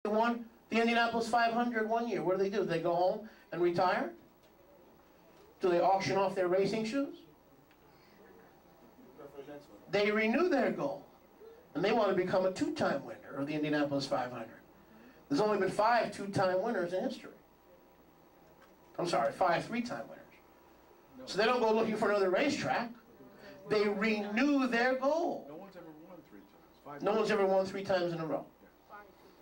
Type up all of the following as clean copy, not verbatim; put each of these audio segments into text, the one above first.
They won the Indianapolis 500 one year. What do? They go home and retire? Do they auction off their racing shoes? They renew their goal. And they want to become a two-time winner of the Indianapolis 500. There's only been 5 two-time winners in history. I'm sorry, 5 three-time winners. So they don't go looking for another racetrack. They renew their goal. No one's ever won 3 times. No one's ever won 3 times in a row.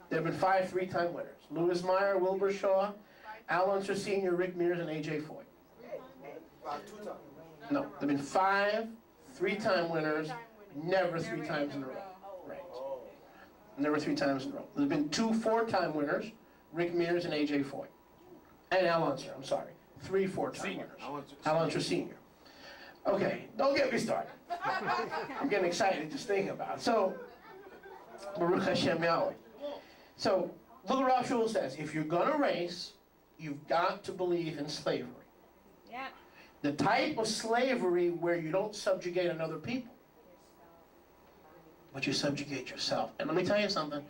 There have been 5 three-time winners. Lewis Meyer, Wilbur Shaw, Al Unser Sr., Rick Mears, and A.J. Foyt. No, there have been 5 three-time winners, never 3 times in a row. Right. Never 3 times in a row. There have been 2 four-time winners, Rick Mears and A.J. Foyt. And Al Unser, I'm sorry. 3 four-time winners. Al Unser Sr. Okay, don't get me started. I'm getting excited just thinking about it. So, Baruch Hashem Yahweh. So, look what Rav Shul says. If you're going to race, you've got to believe in slavery. Yeah. The type of slavery where you don't subjugate another people, but you subjugate yourself. And let me tell you something.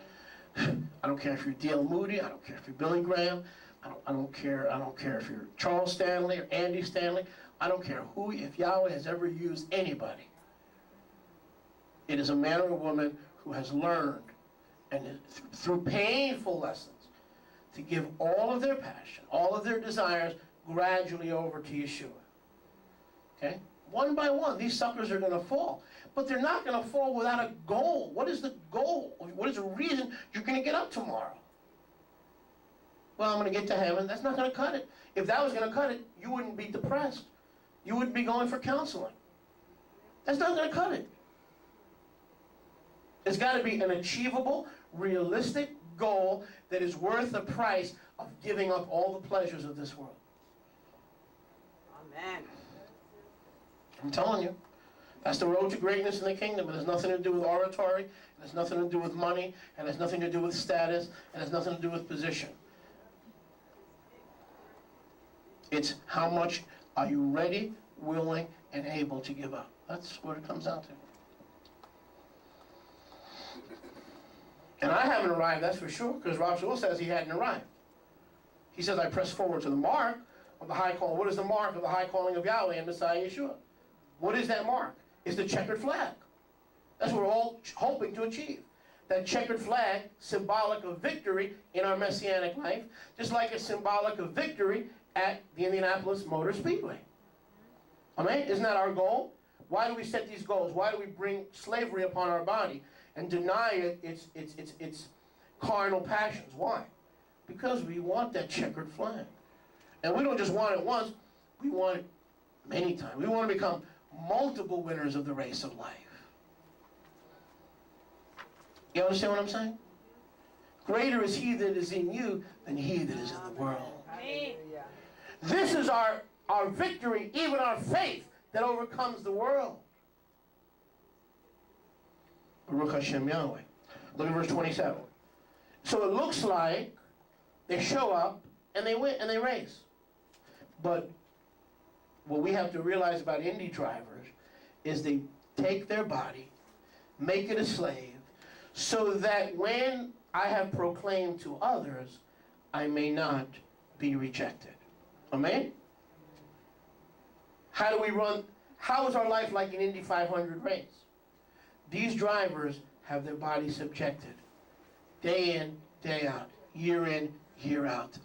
I don't care if you're D.L. Moody. I don't care if you're Billy Graham. I don't care if you're Charles Stanley or Andy Stanley. I don't care who, if Yahweh has ever used anybody. It is a man or a woman who has learned, and through painful lessons, to give all of their passion, all of their desires, gradually over to Yeshua. Okay? One by one, these suckers are going to fall. But they're not going to fall without a goal. What is the goal? What is the reason you're going to get up tomorrow? Well, I'm going to get to heaven. That's not going to cut it. If that was going to cut it, you wouldn't be depressed. You wouldn't be going for counseling. That's not going to cut it. It's got to be an achievable, realistic goal that is worth the price of giving up all the pleasures of this world. Amen. I'm telling you. That's the road to greatness in the kingdom. It has nothing to do with oratory. It has nothing to do with money. It has nothing to do with status. It has nothing to do with position. It's how much are you ready, willing, and able to give up. That's what it comes down to. And I haven't arrived, that's for sure, because Rav Shul says he hadn't arrived. He says, I press forward to the mark of the high calling. What is the mark of the high calling of Yahweh and Messiah Yeshua? What is that mark? It's the checkered flag. That's what we're all hoping to achieve. That checkered flag, symbolic of victory in our messianic life, just like it's symbolic of victory at the Indianapolis Motor Speedway. Amen? Isn't that our goal? Why do we set these goals? Why do we bring slavery upon our body and deny it its carnal passions? Why? Because we want that checkered flag. And we don't just want it once, we want it many times. We want to become multiple winners of the race of life. You understand what I'm saying? Greater is he that is in you than he that is in the world. Amen. This is our victory, even our faith, that overcomes the world. Baruch Hashem Yahweh. Look at verse 27. So it looks like they show up and they win and they race. But what we have to realize about Indy drivers is they take their body, make it a slave, so that when I have proclaimed to others, I may not be rejected. Amen? How do we run? How is our life like an Indy 500 race? These drivers have their body subjected. Day in, day out. Year in, year out.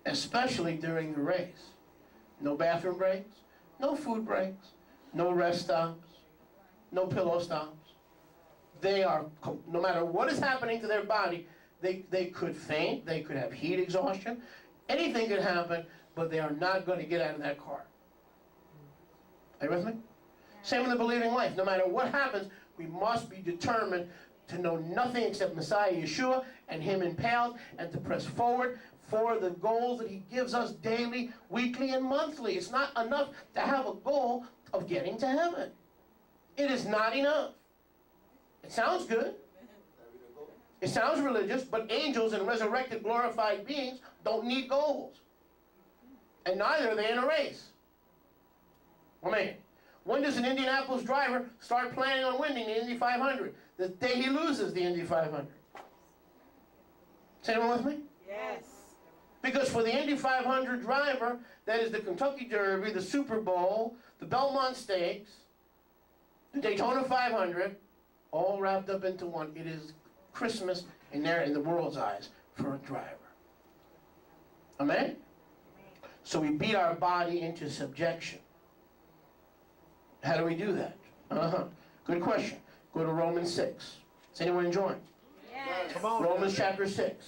Especially during the race. No bathroom breaks. No food breaks. No rest stops. No pillow stops. They are, no matter what is happening to their body, they could faint. They could have heat exhaustion. Anything could happen, but they are not going to get out of that car. Are you with me? Same in the believing life. No matter what happens, we must be determined to know nothing except Messiah Yeshua and Him impaled, and to press forward for the goals that He gives us daily, weekly, and monthly. It's not enough to have a goal of getting to heaven. It is not enough. It sounds good. It sounds religious, but angels and resurrected, glorified beings don't need goals. And neither are they in a race. Amen. When does an Indianapolis driver start planning on winning the Indy 500? The day he loses the Indy 500. Is anyone with me? Yes. Because for the Indy 500 driver, that is the Kentucky Derby, the Super Bowl, the Belmont Stakes, the Daytona 500, all wrapped up into one. It is Christmas in the world's eyes for a driver. Amen? So we beat our body into subjection. How do we do that? Good question. Go to Romans 6. Is anyone enjoying? Yes. Come on. Romans chapter 6.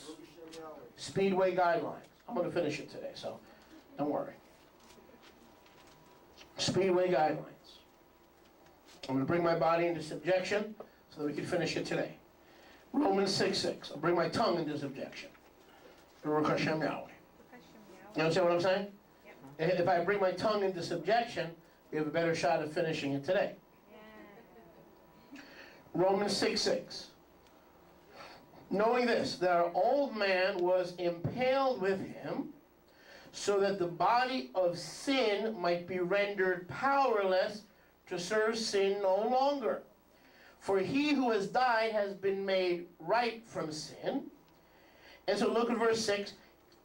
Speedway Guidelines. I'm going to finish it today, so don't worry. Speedway Guidelines. I'm going to bring my body into subjection so that we can finish it today. Romans 6:6. I'll bring my tongue into subjection. Baruch Hashem Yahweh. You understand what I'm saying? Yep. If I bring my tongue into subjection, we have a better shot of finishing it today. Yeah. Romans 6:6. Knowing this, that our old man was impaled with him, so that the body of sin might be rendered powerless to serve sin no longer. For he who has died has been made right from sin. And so look at verse 6.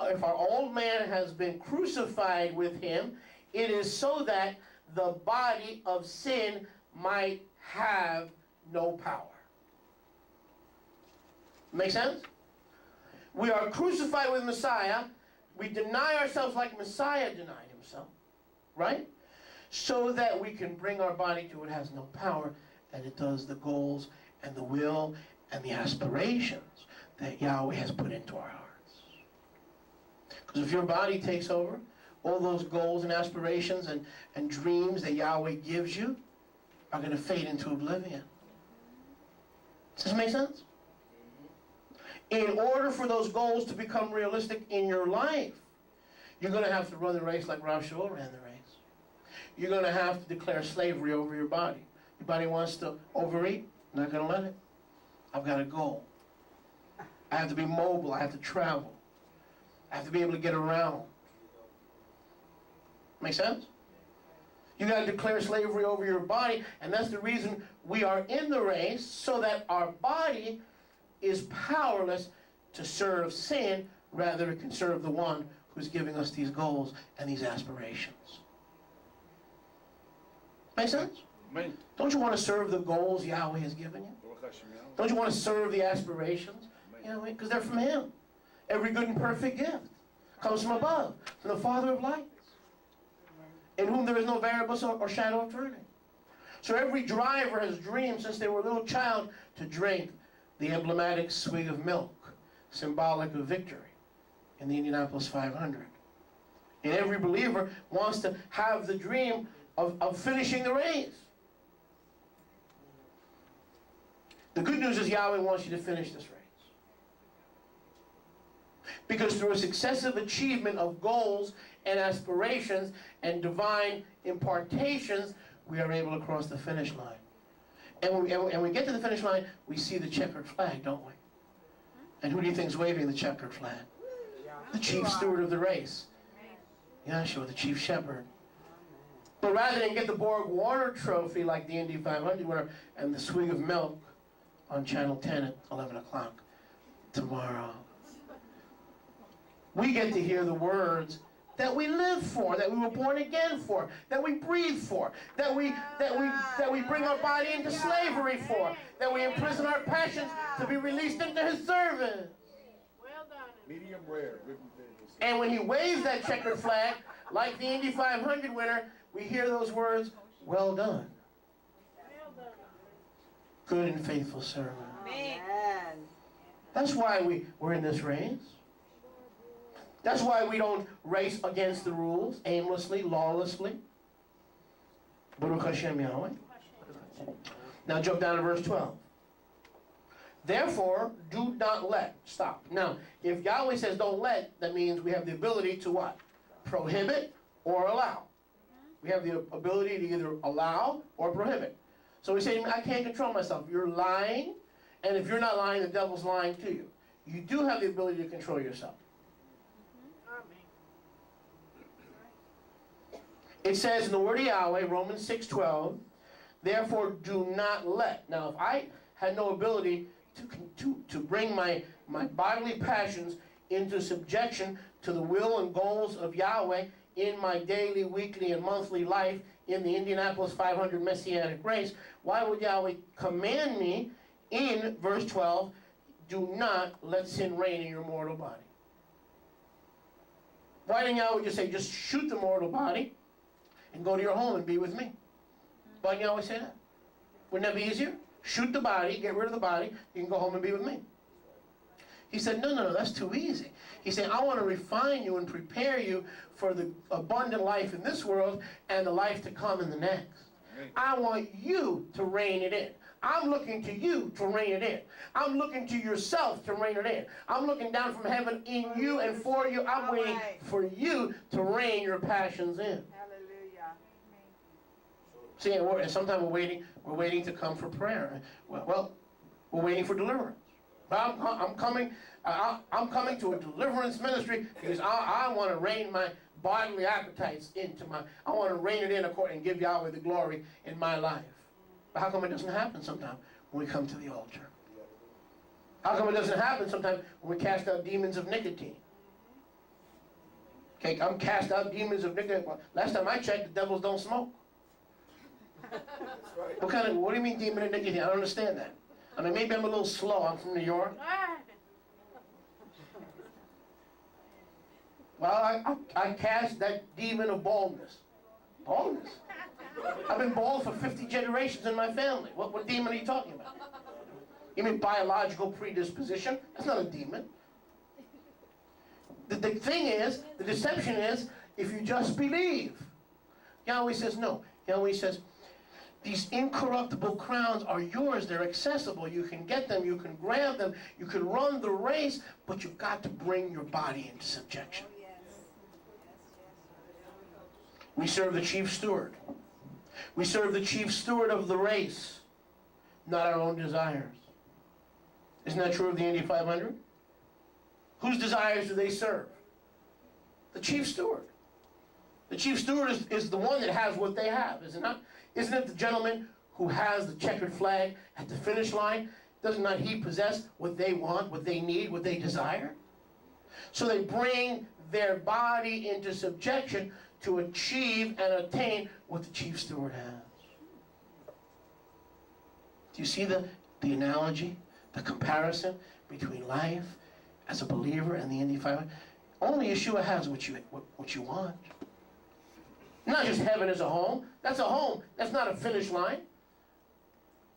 If our old man has been crucified with him, it is so that the body of sin might have no power. Make sense? We are crucified with Messiah. We deny ourselves like Messiah denied himself. Right? So that we can bring our body to it has no power, and it does the goals and the will and the aspirations that Yahweh has put into our hearts. Because if your body takes over, all those goals and aspirations and dreams that Yahweh gives you are going to fade into oblivion. Does this make sense? In order for those goals to become realistic in your life, you're going to have to run the race like Rav Shaul ran the race. You're going to have to declare slavery over your body. Your body wants to overeat, I'm not going to let it. I've got a goal. I have to be mobile. I have to travel. I have to be able to get around. Make sense? You got to declare slavery over your body, and that's the reason we are in the race, so that our body is powerless to serve sin, rather it can serve the one who's giving us these goals and these aspirations. Make sense? Amen. Don't you want to serve the goals Yahweh has given you? Don't you want to serve the aspirations? You know, because they're from Him. Every good and perfect gift comes from above, from the Father of lights, in whom there is no variable or shadow of turning. So every driver has dreamed since they were a little child to drink the emblematic swig of milk, symbolic of victory, in the Indianapolis 500. And every believer wants to have the dream of finishing the race. The good news is Yahweh wants you to finish this race. Because through a successive achievement of goals and aspirations and divine impartations, we are able to cross the finish line. And when we get to the finish line, we see the checkered flag, don't we? And who do you think is waving the checkered flag? The chief steward of the race. Yahshua, the chief shepherd. But rather than get the Borg Warner trophy like the Indy 500 winner and the swig of milk on Channel 10 at 11 o'clock tomorrow, we get to hear the words that we live for, that we were born again for, that we breathe for, that we bring our body into slavery for, that we imprison our passions to be released into His service. Well done. Medium rare. And when He waves that checkered flag, like the Indy 500 winner, we hear those words, "Well done, Well done. good and faithful servant." Amen. That's why we're in this race. That's why we don't race against the rules, aimlessly, lawlessly. Baruch Hashem Yahweh. Now jump down to verse 12. Therefore, do not let. Stop. Now, if Yahweh says don't let, that means we have the ability to what? Prohibit or allow. We have the ability to either allow or prohibit. So we say, I can't control myself. You're lying, and if you're not lying, the devil's lying to you. You do have the ability to control yourself. It says in the word of Yahweh, Romans 6:12, therefore do not let. Now, if I had no ability to bring my my bodily passions into subjection to the will and goals of Yahweh in my daily, weekly, and monthly life in the Indianapolis 500 Messianic race, why would Yahweh command me in verse 12, do not let sin reign in your mortal body? Why didn't Yahweh just say, just shoot the mortal body and go to your home and be with me? Why didn't Yahweh say that? Wouldn't that be easier? Shoot the body, get rid of the body, you can go home and be with me. He said, no, that's too easy. He said, I want to refine you and prepare you for the abundant life in this world and the life to come in the next. I want you to rein it in. I'm looking to you to rein it in. I'm looking to yourself to rein it in. I'm looking down from heaven in you and for you. I'm waiting for you to rein your passions in. Hallelujah. See, and sometimes we're waiting to come for prayer. Well, we're waiting for deliverance. I'm coming to a deliverance ministry because I want to rein my bodily appetites I want to rein it in and give Yahweh the glory in my life. But how come it doesn't happen sometimes when we come to the altar? How come it doesn't happen sometimes when we cast out demons of nicotine? Okay, I'm cast out demons of nicotine. Well, last time I checked, the devils don't smoke. What do you mean demon of nicotine? I don't understand that. I mean, maybe I'm a little slow. I'm from New York. Well, I cast that demon of baldness. Baldness? I've been bald for 50 generations in my family. What demon are you talking about? You mean biological predisposition? That's not a demon. The thing is, the deception is, if you just believe. Yahweh says no. Yahweh says, these incorruptible crowns are yours. They're accessible. You can get them. You can grab them. You can run the race, but you've got to bring your body into subjection. We serve the chief steward. We serve the chief steward of the race, not our own desires. Isn't that true of the Indy 500? Whose desires do they serve? The chief steward. The chief steward is the one that has what they have, is it not? Isn't it the gentleman who has the checkered flag at the finish line? Does not he possess what they want, what they need, what they desire? So they bring their body into subjection to achieve and attain what the chief steward has. Do you see the analogy, the comparison between life as a believer and the Indy 500? Only Yeshua has what you want. Not just heaven as a home. That's a home. That's not a finish line.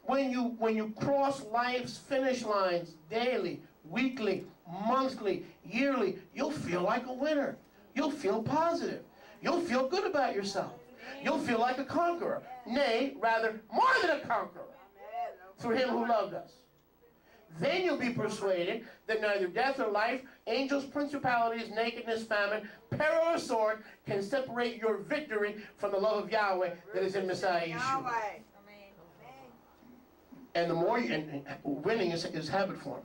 When you cross life's finish lines daily, weekly, monthly, yearly, you'll feel like a winner. You'll feel positive. You'll feel good about yourself. You'll feel like a conqueror. Nay, rather, more than a conqueror through him who loved us. Then you'll be persuaded that neither death or life, angels, principalities, nakedness, famine, peril or sword can separate your victory from the love of Yahweh that is in Messiah Yeshua. And the more and winning is habit forming.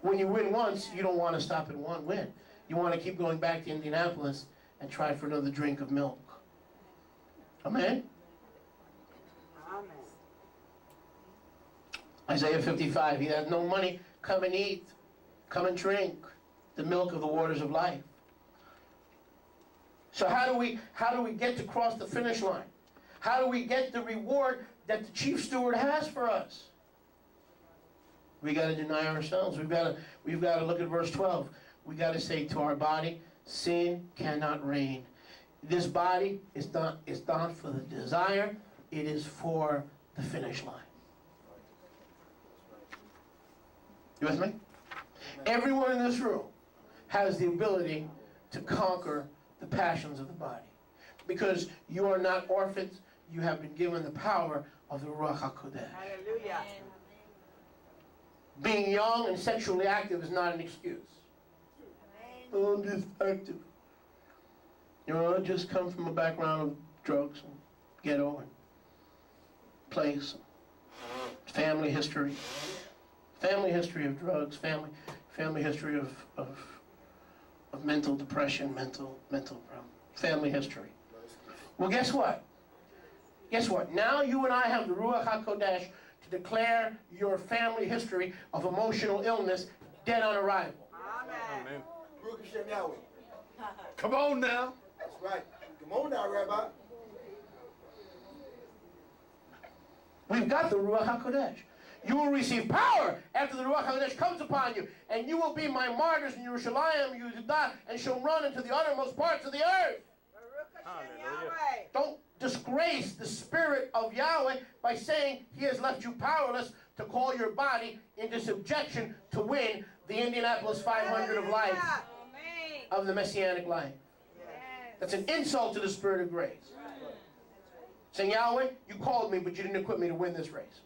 When you win once, you don't want to stop at one win. You want to keep going back to Indianapolis and try for another drink of milk. Amen? Amen. Isaiah 55, he has no money, come and eat, come and drink the milk of the waters of life. So how do we get to cross the finish line? How do we get the reward that the chief steward has for us? We got to deny ourselves. We've got to look at verse 12. We got to say to our body, sin cannot reign. This body is not for the desire, it is for the finish line. You with me? Everyone in this room has the ability to conquer the passions of the body. Because you are not orphans, you have been given the power of the Ruach HaKodesh. Hallelujah. Being young and sexually active is not an excuse. Oh, I'm just active. You know, I just come from a background of drugs and ghetto and place, family history. Family history of drugs, family history of mental depression, mental problems. Family history. Well, guess what? Guess what? Now you and I have the Ruach HaKodesh to declare your family history of emotional illness dead on arrival. Amen. Baruch Hashem Yahweh. Come on now. That's right. Come on now, Rabbi. We've got the Ruach HaKodesh. You will receive power after the Ruach HaKodesh comes upon you, and you will be my martyrs in Yerushalayim, Yehudah, and shall run into the uttermost parts of the earth. Baruch Hashem Yahweh. Don't disgrace the Spirit of Yahweh by saying He has left you powerless to call your body into subjection to win the Indianapolis 500 of life, Amen. of the Messianic life. That's an insult to the Spirit of grace. Saying, Yahweh, you called me, but you didn't equip me to win this race.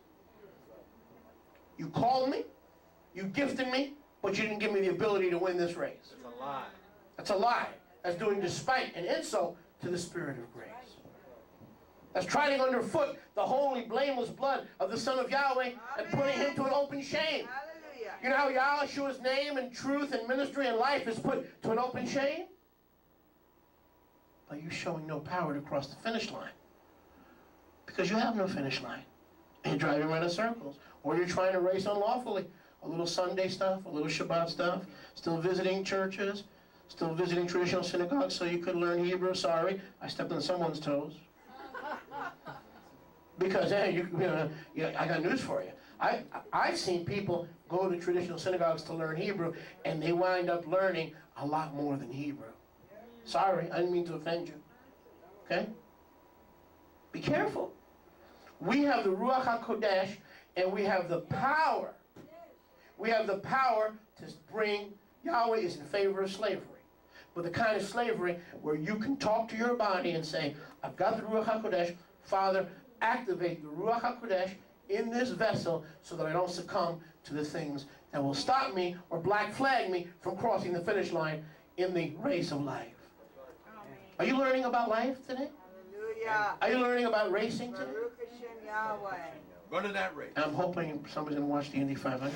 You called me, you gifted me, but you didn't give me the ability to win this race. That's a lie. That's a lie. That's doing despite and insult to the Spirit of grace. That's treading underfoot the holy, blameless blood of the Son of Yahweh and putting him to an open shame. Hallelujah. You know how Yahshua's name and truth and ministry and life is put to an open shame? By you showing no power to cross the finish line. Because you have no finish line. And you're driving around in circles. Or you're trying to race unlawfully. A little Sunday stuff, a little Shabbat stuff, still visiting churches, still visiting traditional synagogues so you could learn Hebrew. Sorry, I stepped on someone's toes. Because, hey, I got news for you. I've seen people go to traditional synagogues to learn Hebrew, and they wind up learning a lot more than Hebrew. Sorry, I didn't mean to offend you. Okay? Be careful. We have the Ruach HaKodesh, and we have the power. We have the power to bring, Yahweh is in favor of slavery. But the kind of slavery where you can talk to your body and say, I've got the Ruach HaKodesh, Father, activate the Ruach HaKodesh in this vessel so that I don't succumb to the things that will stop me or black flag me from crossing the finish line in the race of life. Are you learning about life today? Hallelujah. Are you learning about racing today? Baruch Hashem Yahweh. Run to that race. I'm hoping somebody's going to watch the Indy 500.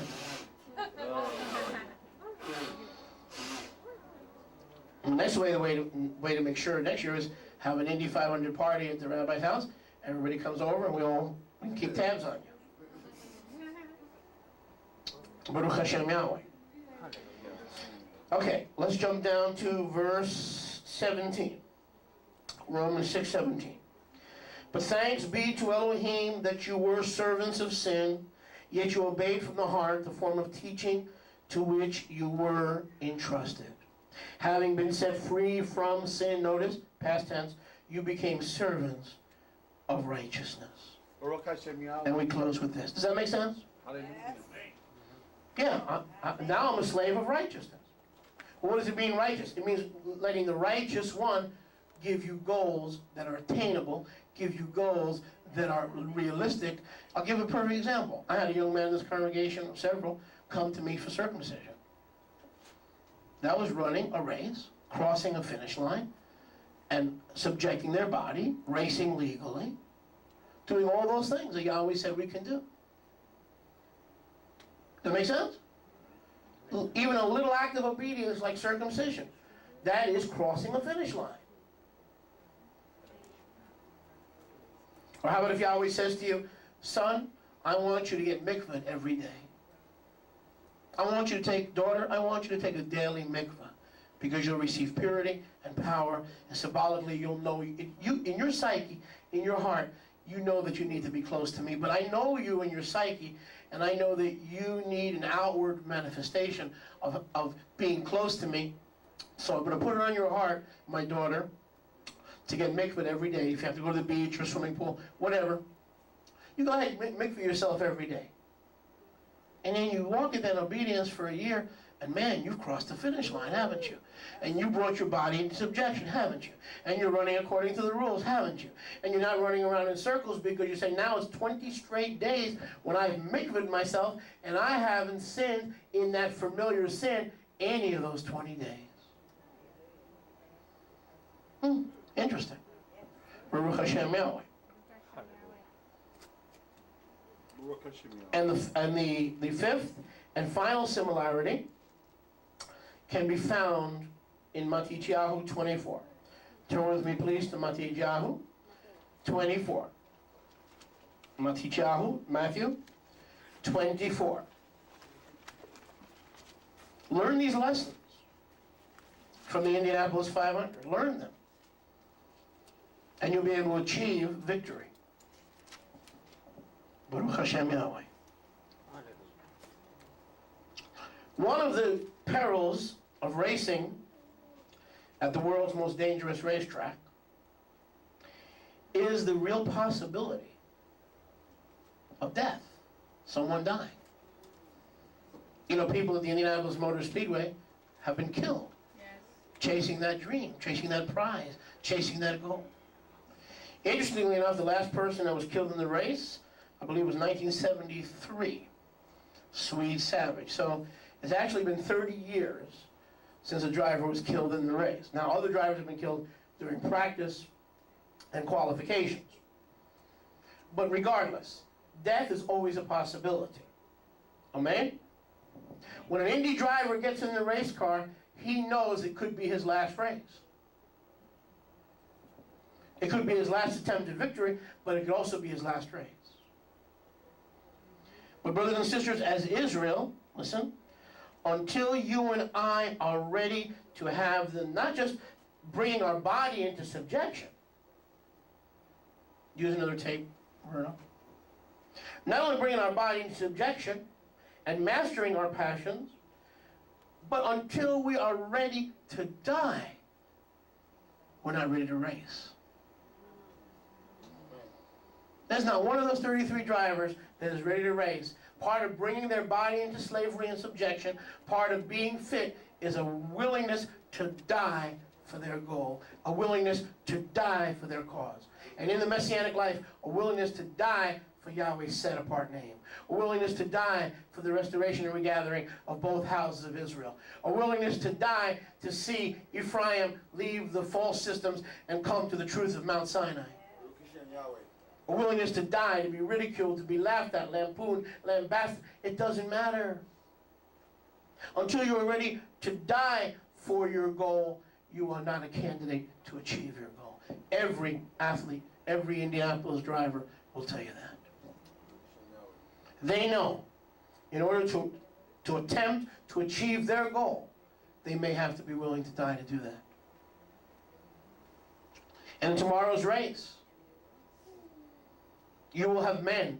The next way to make sure next year is have an Indy 500 party at the rabbi's house. Everybody comes over and we can keep tabs on you. Baruch Hashem Yahweh. Okay, let's jump down to verse 17. Romans 6:17. But thanks be to Elohim that you were servants of sin, yet you obeyed from the heart the form of teaching to which you were entrusted. Having been set free from sin, notice, past tense, you became servants of righteousness. Baruch Hashem Yahweh. And we close with this. Does that make sense? Hallelujah. Yeah, now I'm a slave of righteousness. Well, what does it mean, righteous? It means letting the righteous one give you goals that are attainable, give you goals that are realistic. I'll give a perfect example. I had a young man in this congregation, several, come to me for circumcision. That was running a race, crossing a finish line, and subjecting their body, racing legally, doing all those things that Yahweh said we can do. Does that make sense? Even a little act of obedience like circumcision, that is crossing a finish line. Or how about if Yahweh says to you, son, I want you to get mikvah every day. I want you to take, daughter, I want you to take a daily mikvah because you'll receive purity and power, and symbolically you'll know, you in your psyche, in your heart, you know that you need to be close to me, but I know you in your psyche, and I know that you need an outward manifestation of being close to me. So I'm going to put it on your heart, my daughter, to get mikvah every day. If you have to go to the beach or swimming pool, whatever, you go ahead and mikvah yourself every day. And then you walk in that obedience for a year, and man, you've crossed the finish line, haven't you? And you brought your body into subjection, haven't you? And you're running according to the rules, haven't you? And you're not running around in circles because you say, now it's 20 straight days when I've mikvahed myself, and I haven't sinned in that familiar sin any of those 20 days. Interesting. Baruch Hashem Yahweh. And the fifth and final similarity can be found in Matthew 24. Turn with me, please, to Matthew 24. Matthew 24. Learn these lessons from the Indianapolis 500. Learn them. And you'll be able to achieve victory. Baruch Hashem Yahweh. One of the perils of racing at the world's most dangerous racetrack is the real possibility of death, someone dying. You know, people at the Indianapolis Motor Speedway have been killed chasing that dream, chasing that prize, chasing that goal. Interestingly enough, the last person that was killed in the race, I believe, was 1973, Swede Savage. So it's actually been 30 years since a driver was killed in the race. Now, other drivers have been killed during practice and qualifications. But regardless, death is always a possibility. Amen? When an Indy driver gets in the race car, he knows it could be his last race. It could be his last attempt at victory, but it could also be his last race. But brothers and sisters, as Israel, listen, until you and I are ready to have the, not just bringing our body into subjection, use another tape, Bruno. Not only bringing our body into subjection and mastering our passions, but until we are ready to die, we're not ready to race. There's not one of those 33 drivers that is ready to race. Part of bringing their body into slavery and subjection, part of being fit, is a willingness to die for their goal, a willingness to die for their cause. And in the Messianic life, a willingness to die for Yahweh's set-apart name, a willingness to die for the restoration and regathering of both houses of Israel, a willingness to die to see Ephraim leave the false systems and come to the truth of Mount Sinai. A willingness to die, to be ridiculed, to be laughed at, lampooned, lambasted. It doesn't matter. Until you are ready to die for your goal, you are not a candidate to achieve your goal. Every athlete, every Indianapolis driver will tell you that. They know in order to attempt to achieve their goal, they may have to be willing to die to do that. And in tomorrow's race, you will have men,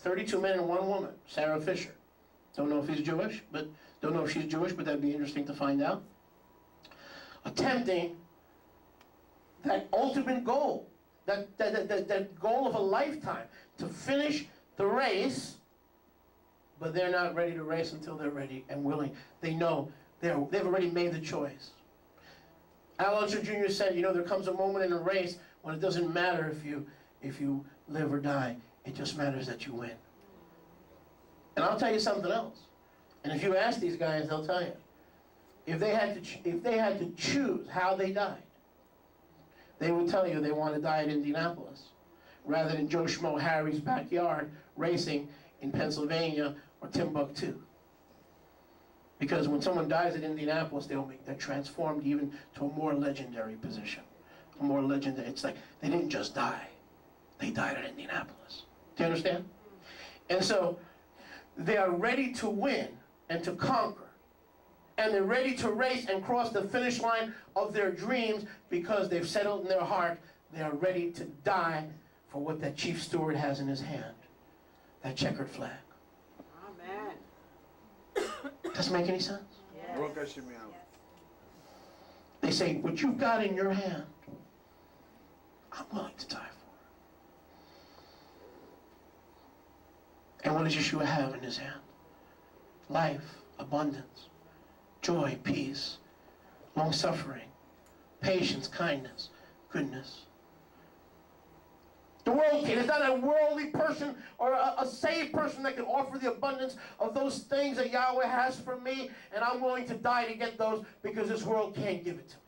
32 men and 1 woman, Sarah Fisher. Don't know if he's Jewish, but don't know if she's Jewish, but that'd be interesting to find out. Attempting that ultimate goal, that goal of a lifetime, to finish the race, but they're not ready to race until they're ready and willing. They know they've already made the choice. Al Unser Jr. said, you know, there comes a moment in a race when it doesn't matter if you live or die. It just matters that you win. And I'll tell you something else. And if you ask these guys, they'll tell you. If they had to choose how they died, they would tell you they want to die in Indianapolis rather than Joe Schmo Harry's backyard racing in Pennsylvania or Timbuktu. Because when someone dies in Indianapolis, they're transformed even to a more legendary position. A more legendary. It's like they didn't just die. They died in Indianapolis. Do you understand? And so they are ready to win and to conquer. And they're ready to race and cross the finish line of their dreams because they've settled in their heart. They are ready to die for what that chief steward has in his hand. That checkered flag. Amen. Doesn't make any sense? Yes. They say, what you've got in your hand, I'm willing to die for. And what does Yeshua have in his hand? Life, abundance, joy, peace, long-suffering, patience, kindness, goodness. The world can. It's not a worldly person or a saved person that can offer the abundance of those things that Yahweh has for me, and I'm willing to die to get those because this world can't give it to me.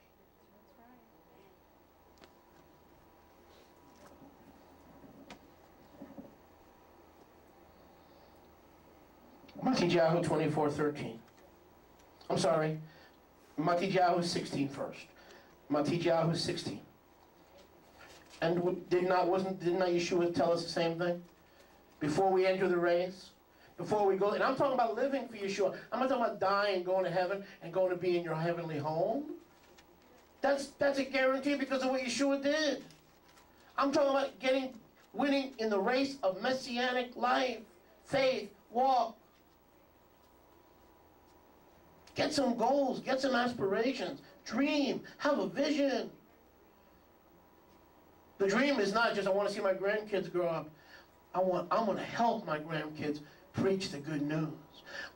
Matthew 24:13. I'm sorry. Matthew 16 first. Matthew 16. And did not Yeshua tell us the same thing? Before we enter the race, before we go. And I'm talking about living for Yeshua. I'm not talking about dying, going to heaven, and going to be in your heavenly home. That's a guarantee because of what Yeshua did. I'm talking about winning in the race of messianic life, faith, walk. Get some goals, get some aspirations, dream, have a vision. The dream is not just I want to see my grandkids grow up. I'm going to help my grandkids preach the good news.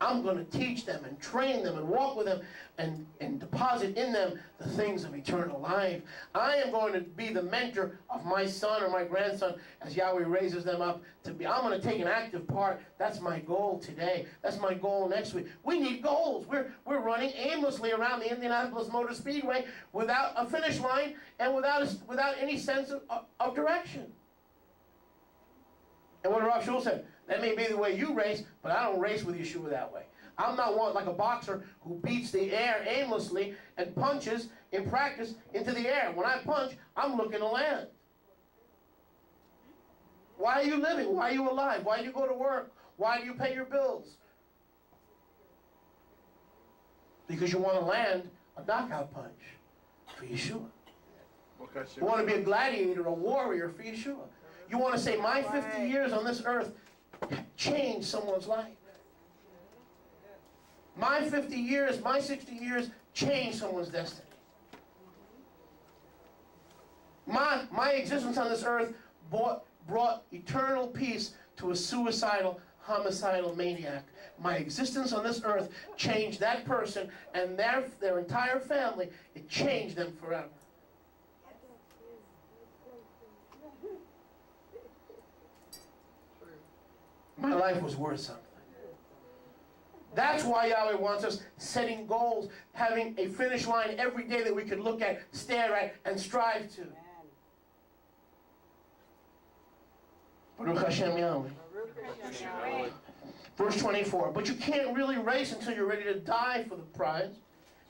I'm going to teach them and train them and walk with them and deposit in them the things of eternal life. I am going to be the mentor of my son or my grandson as Yahweh raises them up to be. I'm going to take an active part. That's my goal today. That's my goal next week. We need goals. We're running aimlessly around the Indianapolis Motor Speedway without a finish line and without any sense of direction. And what Rav Shul said, that may be the way you race, but I don't race with Yeshua that way. I'm not one like a boxer who beats the air aimlessly and punches in practice into the air. When I punch, I'm looking to land. Why are you living? Why are you alive? Why do you go to work? Why do you pay your bills? Because you want to land a knockout punch for Yeshua. You want to be a gladiator, a warrior for Yeshua. You want to say, my 50 years on this earth changed someone's life. My 50 years, my 60 years changed someone's destiny. My existence on this earth brought eternal peace to a suicidal, homicidal maniac. My existence on this earth changed that person and their entire family. It changed them forever. My life was worth something. That's why Yahweh wants us setting goals, having a finish line every day that we could look at, stare at, and strive to. Baruch Hashem Yahweh. Verse 24. But you can't really race until you're ready to die for the prize.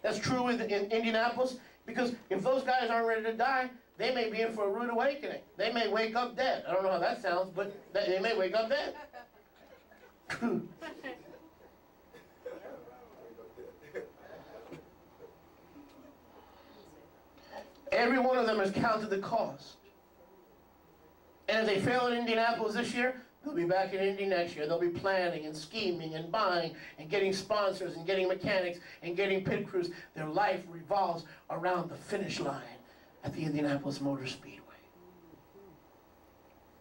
That's true in Indianapolis, because if those guys aren't ready to die, they may be in for a rude awakening. They may wake up dead. I don't know how that sounds, but they may wake up dead. Every one of them has counted the cost. And if they fail in Indianapolis this year, they'll be back in Indy next year. They'll be planning and scheming and buying and getting sponsors and getting mechanics and getting pit crews. Their life revolves around the finish line at the Indianapolis Motor Speedway.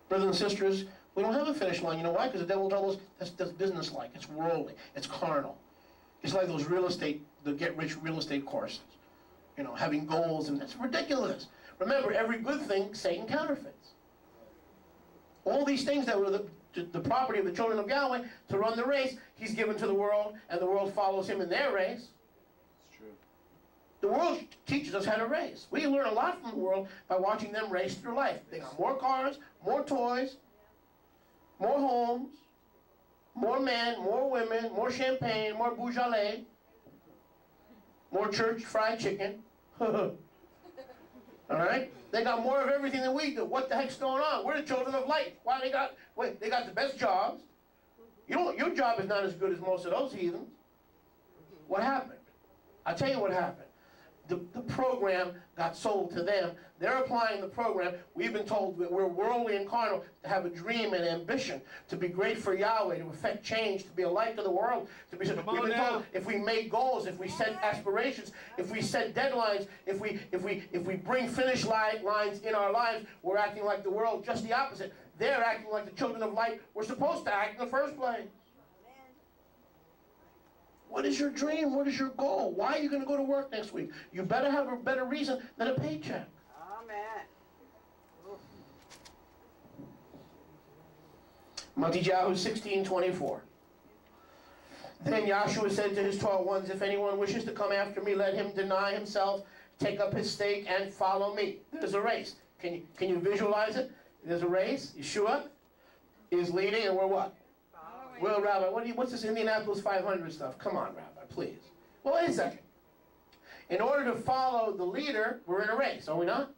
Brothers and sisters, we don't have a finish line. You know why? Because the devil told us that's business-like. It's worldly. It's carnal. It's like those the get-rich real estate courses. You know, having goals, and that's ridiculous. Remember, every good thing Satan counterfeits. All these things that were the property of the children of Yahweh to run the race, he's given to the world, and the world follows him in their race. It's true. The world teaches us how to race. We learn a lot from the world by watching them race through life. They got more cars, more toys, more homes, more men, more women, more champagne, more Beaujolais, more church fried chicken. All right? They got more of everything than we do. What the heck's going on? We're the children of light. Why they got the best jobs. Your job is not as good as most of those heathens. What happened? I'll tell you what happened. The program got sold to them. They're applying the program. We've been told that we're worldly and carnal, to have a dream and ambition, to be great for Yahweh, to affect change, to be a light to the world. We've been told if we make goals, if we set aspirations, if we set deadlines, if we bring finish lines in our lives, we're acting like the world. Just the opposite. They're acting like the children of light we're supposed to act in the first place. What is your dream? What is your goal? Why are you going to go to work next week? You better have a better reason than a paycheck. Amen. Matthew 16:24. Then Yahshua said to his 12 ones, if anyone wishes to come after me, let him deny himself, take up his stake, and follow me. There's a race. Can you visualize it? There's a race. Yeshua is leading, and we're what? Well, Rabbi, what's this Indianapolis 500 stuff? Come on, Rabbi, please. Well, wait a second. In order to follow the leader, we're in a race, are we not?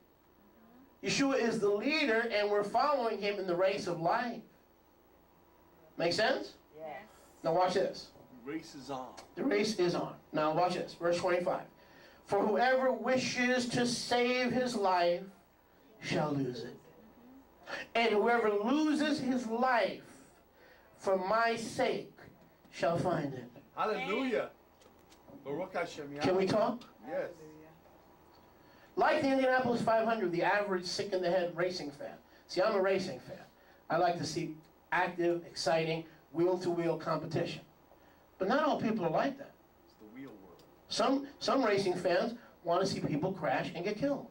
Yeshua is the leader, and we're following him in the race of life. Make sense? Yes. Now watch this. The race is on. The race is on. Now watch this. Verse 25. For whoever wishes to save his life shall lose it. And whoever loses his life for my sake shall find it. Hallelujah. Baruch Hashem Yahweh. Can we talk? Yes. Like the Indianapolis 500, the average sick-in-the-head racing fan. See, I'm a racing fan. I like to see active, exciting, wheel-to-wheel competition. But not all people are like that. It's the wheel world. Some racing fans want to see people crash and get killed.